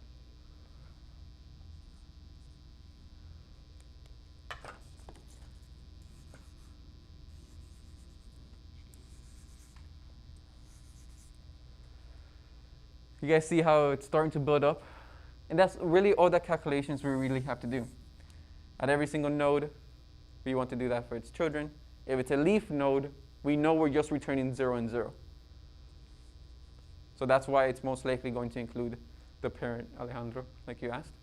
You guys see how it's starting to build up? And that's really all the calculations we really have to do. At every single node, we want to do that for its children. If it's a leaf node, we know we're just returning 0 and 0. So that's why it's most likely going to include the parent, Alejandro, like you asked.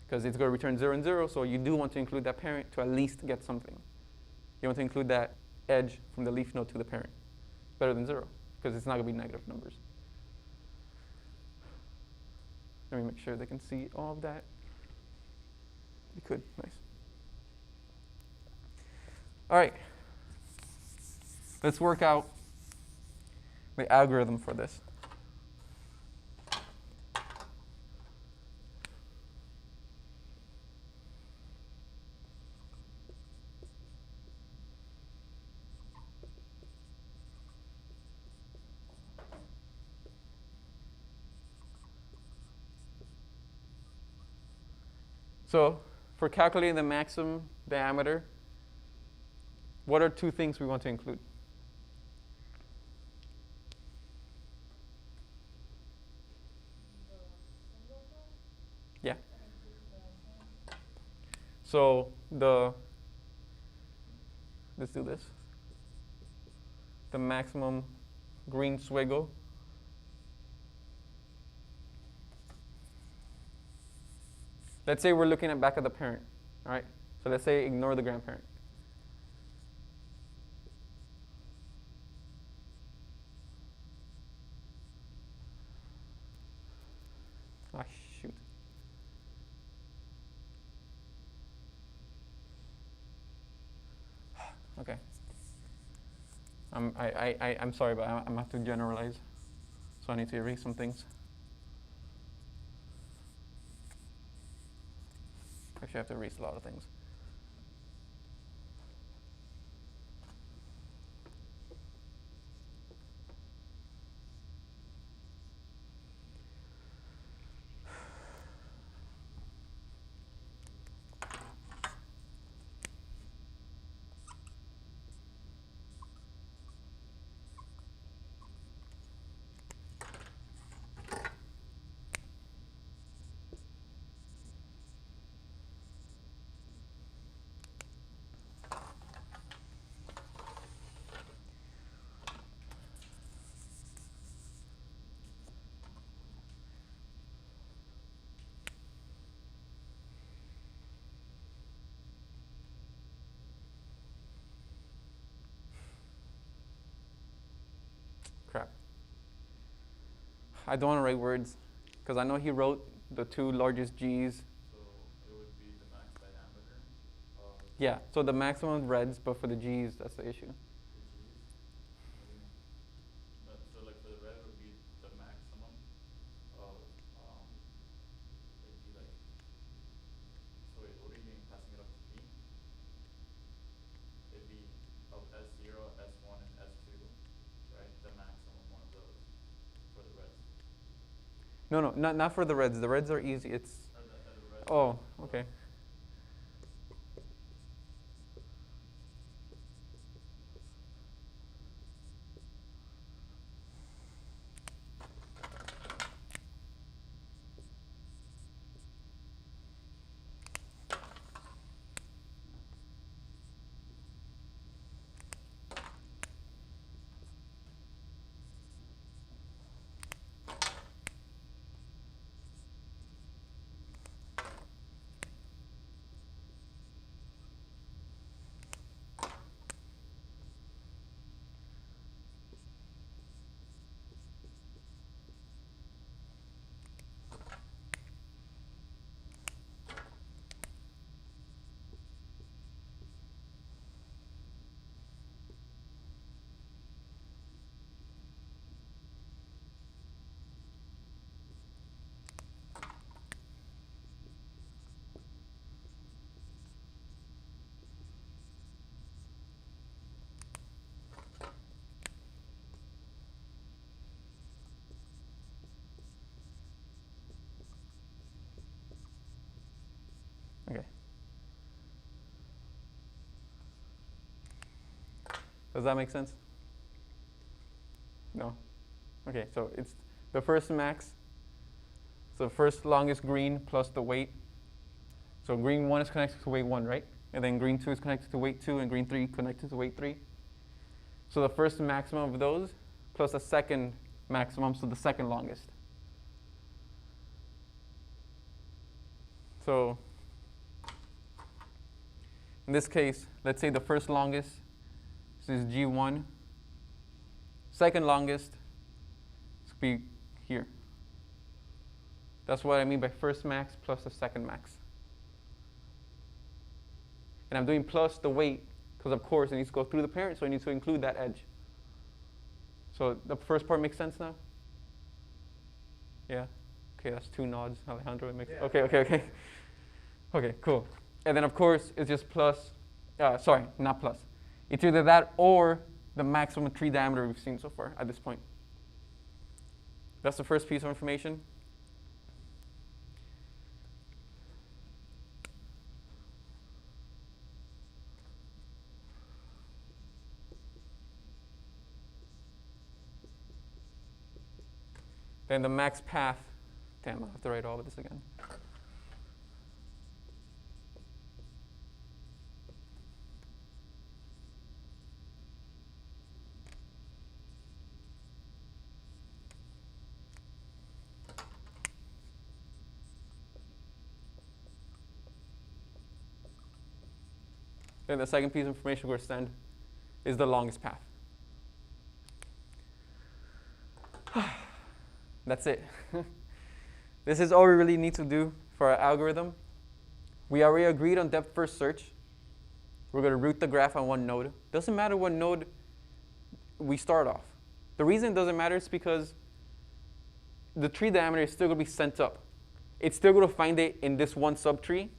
Because it's going to return 0 and 0, so you do want to include that parent to at least get something. You want to include that edge from the leaf node to the parent. It's better than 0, because it's not going to be negative numbers. Let me make sure they can see all of that. You could, nice. All right, let's work out the algorithm for this. So for calculating the maximum diameter, what are two things we want to include? Yeah. So let's do this. The maximum green swiggle. Let's say we're looking back at the parent, all right? So let's say ignore the grandparent. Ah, shoot. Okay. I'm sorry, but I'm have to generalize. So I need to erase some things. Actually, I have to erase a lot of things. Crap. I don't want to write words, because I know he wrote the two largest G's. So it would be the max diameter of Yeah, so the maximum reds, but for the G's, that's the issue. the G's. So like for the red would be the maximum of it'd be like, so wait, what are you doing, passing it up to P? It'd be of S0, S1, and S2, right? The maximum one of those for the reds. No, not for the reds. The reds are easy. It's, The reds. oh, okay. Does that make sense? No? Okay, so it's the first max. So first longest green plus the weight. So green 1 is connected to weight 1, right? And then green 2 is connected to weight 2, and green 3 connected to weight 3. So the first maximum of those plus the second maximum, so the second longest. So in this case, let's say the first longest, this is G1. Second longest, this could be here. That's what I mean by first max plus the second max. And I'm doing plus the weight, because of course it needs to go through the parent, so I need to include that edge. So the first part makes sense now? Yeah? Okay, that's 2 nods, Alejandro. It makes, Yeah. Okay. Okay, cool. And then of course it's just plus, sorry, not plus. It's either that or the maximum tree diameter we've seen so far at this point. That's the first piece of information. Then the max path. Damn, I'll have to write all of this again. Then the second piece of information we're going to send is the longest path. That's it. This is all we really need to do for our algorithm. We already agreed on depth first search. We're going to root the graph on one node. Doesn't matter what node we start off. The reason it doesn't matter is because the tree diameter is still going to be sent up. It's still going to find it in this one subtree,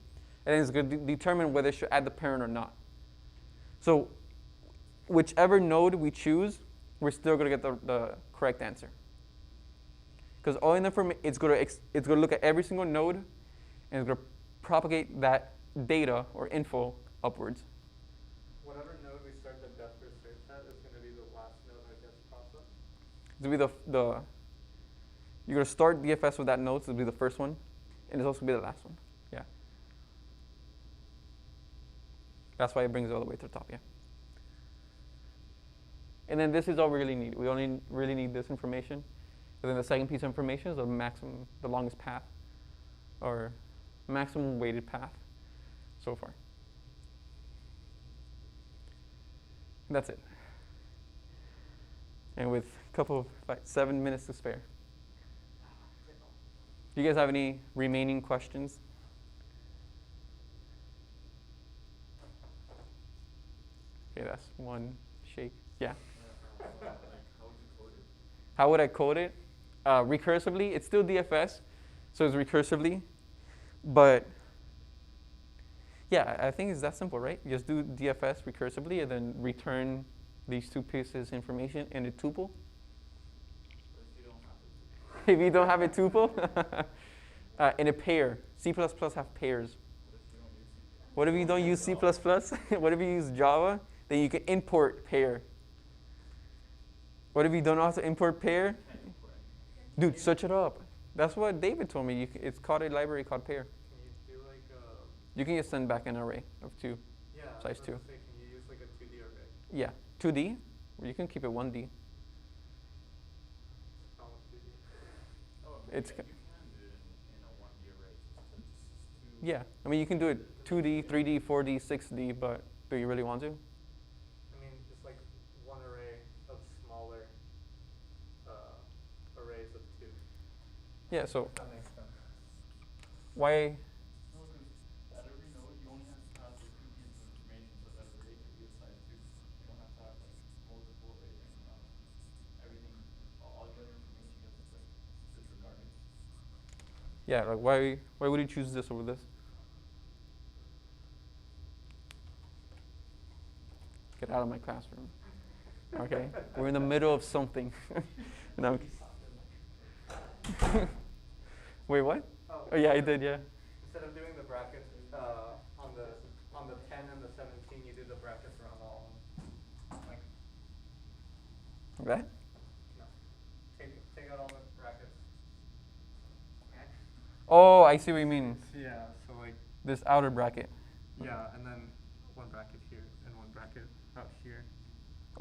and it's going to determine whether it should add the parent or not. So whichever node we choose, we're still going to get the correct answer. Because all in the it's going to look at every single node, and it's going to propagate that data or info upwards. Whatever node we start the depth first search at is going to be the last node that gets processed. It'll be you're going to start DFS with that node, so it'll be the first one, and it's also going to be the last one. Yeah. That's why it brings it all the way to the top, yeah. And then this is all we really need. We only really need this information. And then the second piece of information is the longest path, or maximum weighted path so far. And that's it. And with a couple of 7 minutes to spare. Do you guys have any remaining questions? Okay, that's one shake. Yeah. How would I code it? Recursively, it's still DFS, so it's recursively. But yeah, I think it's that simple, right? You just do DFS recursively and then return these two pieces of information in a tuple. If you don't have a tuple, in a pair. C++ have pairs. What if you don't use C++? What if you use Java? Then you can import pair. What if you don't know how to import pair? Dude, search it up. That's what David told me. It's called a library called pair. Can you do like a... You can just send back an array of 2, Yeah, size 2. Can you use like a 2D array? Yeah, 2D. Or you can keep it 1D. Almost 2D. Oh, It's you can do it in a 1D array. Just Yeah, I mean you can do it 2D, 3D, 4D, 6D, but do you really want to? I mean, just like one array of smaller arrays of 2. Yeah, so That makes sense. why? No, because at every node you only have to pass like 2 pieces of information, so that array can be of size 2. You don't have to have like multiple arrays or anything else. Everything, all the other information gets like disregarded. Yeah, like why would you choose this over this? Get out of my classroom. Okay, we're in the middle of something. No. Wait, what? Oh yeah, I did. Yeah. Instead of doing the brackets on the 10 and the 17, you do the brackets around all of them. Like Like that? No. Take out all the brackets. Oh, I see what you mean. Yeah, so like, This outer bracket. yeah, and then one bracket here and one bracket out here.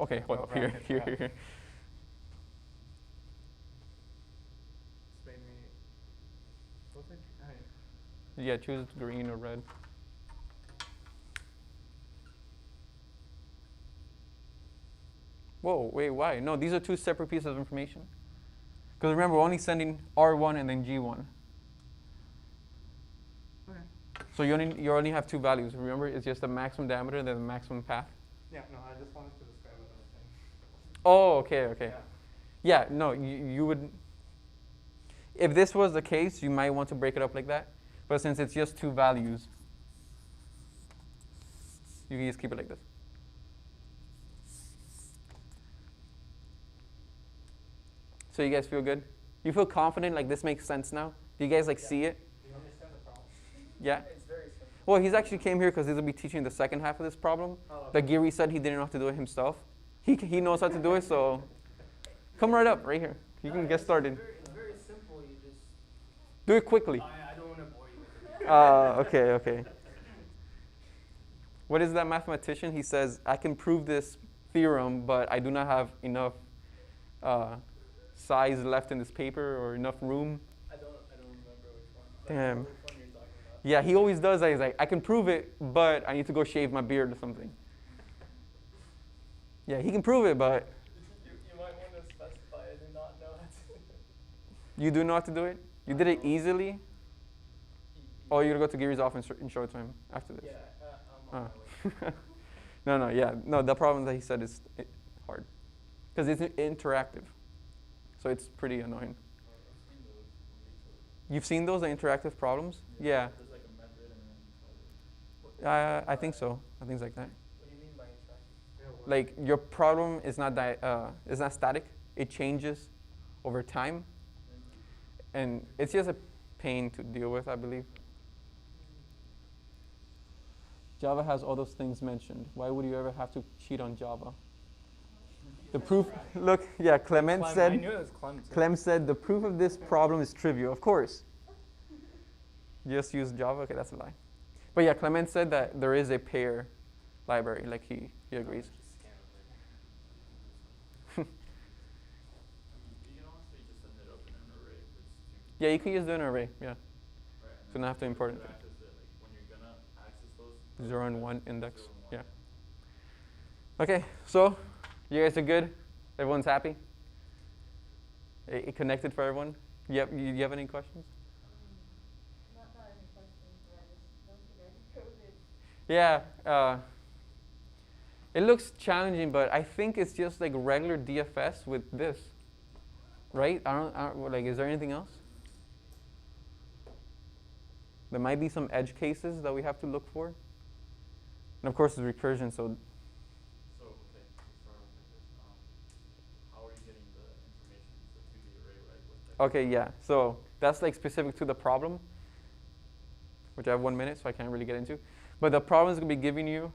Okay, hold No up. Here, bracket, here, yeah. here, here. This made me, what was I trying? Yeah, choose green or red. Whoa, wait, why? No, these are two separate pieces of information. Because remember, we're only sending R1 and then G1. Okay. So you only have two values. Remember, it's just the maximum diameter and then the maximum path. Yeah, no, I just wanted to describe what I was saying. Oh, okay, okay. Yeah. Yeah, no, you would. If this was the case, you might want to break it up like that. But since it's just two values, you can just keep it like this. So you guys feel good? You feel confident, like this makes sense now? Do you guys like see it? Do you understand the problem? Yeah? It's very simple. Well, he's actually came here because he's going to be teaching the second half of this problem. Oh, That Giri said he didn't know how to do it himself. He knows how to do it, so come right up, right here. You can get started. It's very simple. You just. Do it quickly. I don't want to bore you with it. Okay, okay. What is that mathematician? He says, I can prove this theorem, but I do not have enough size left in this paper or enough room. I don't remember which one. Damn. Which one you're talking about. Yeah, he always does that. He's like, I can prove it, but I need to go shave my beard or something. Yeah, he can prove it, but You might want to specify I do not know how to. you do know how to do it? You did it easily? Oh, you're going to go to Giri's office and show it to him after this? Yeah, I'm on my way. No, the problem that he said is hard. Because it's interactive. So it's pretty annoying. You've seen those, the interactive problems? Yeah. There's like a method and then. I think so. I think it's like that. What do you mean by interactive? Yeah, what? Like your problem is not static. It changes over time. And it's just a pain to deal with, I believe. Java has all those things mentioned. Why would you ever have to cheat on Java? The proof, look, yeah, Clement I said, knew it was Clem. Clem said, the proof of this problem is trivial. Of course. Just use Java? Okay, that's a lie. But yeah, Clement said that there is a pair library, like he agrees. You can honestly just send it up in an array if it's too. Yeah, you can just do an array, yeah. Right, So not have to import it. Access it, like when you're gonna access those. 0 and 1 index, 0 and 1, yeah. Okay, so you guys are good? Everyone's happy? It connected for everyone? You have any questions? Not any questions, but I just don't think I can code it. Yeah, it looks challenging, but I think it's just like regular DFS with this, right? I don't like, is there anything else? There might be some edge cases that we have to look for. And of course, it's recursion, so So, okay, to start off with this, how are you getting the information to the array, right? With the okay, yeah. So that's like specific to the problem, which I have 1 minute, so I can't really get into. But the problem is going to be giving you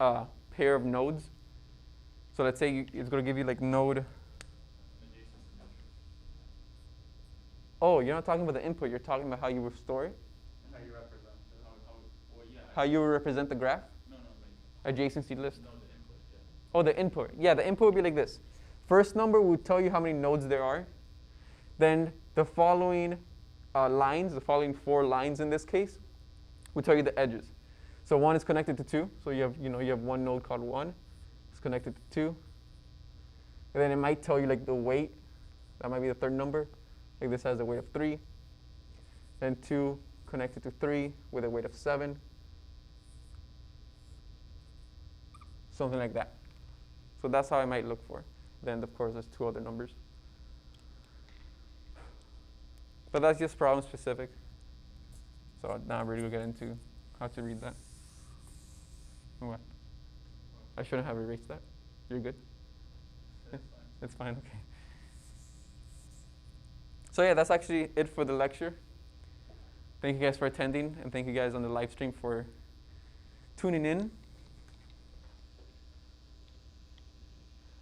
a pair of nodes. So let's say it's going to give you like node. adjacent dimension. Oh, you're not talking about the input. You're talking about how you would store it, How you represent it. Well, yeah. how you would represent the graph, No, like, adjacency list. no, the input, yeah. Oh, the input. Yeah, the input would be like this. First number would tell you how many nodes there are. Then the following lines, the following 4 lines in this case, would tell you the edges. So 1 is connected to 2. So you have one node called 1. It's connected to 2. And then it might tell you like the weight. That might be the third number. Like this has a weight of 3. Then 2 connected to 3 with a weight of 7. Something like that. So that's how I might look for. Then, of course, there's 2 other numbers. But that's just problem specific. So now I'm ready to get into how to read that. What? I shouldn't have erased that. You're good? That's fine. It's fine, okay. So yeah, that's actually it for the lecture. Thank you guys for attending, and thank you guys on the live stream for tuning in.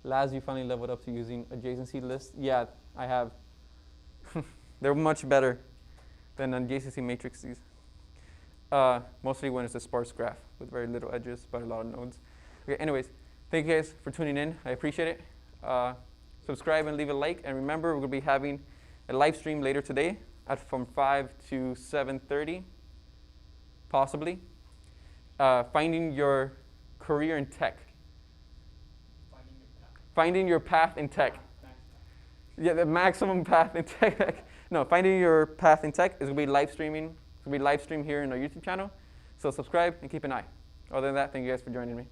Laz, you finally leveled up to using adjacency lists. Yeah, I have. They're much better than adjacency matrices. Mostly when it's a sparse graph with very little edges but a lot of nodes. Okay, anyways, thank you guys for tuning in. I appreciate it. Subscribe and leave a like. And remember, we're going to be having a live stream later today from 5 to 7:30, possibly. Finding your career in tech. Finding your path in tech. Yeah, the maximum path in tech. No, finding your path in tech is going to be live streaming. It's going to be live stream here in our YouTube channel. So subscribe and keep an eye. Other than that, thank you guys for joining me.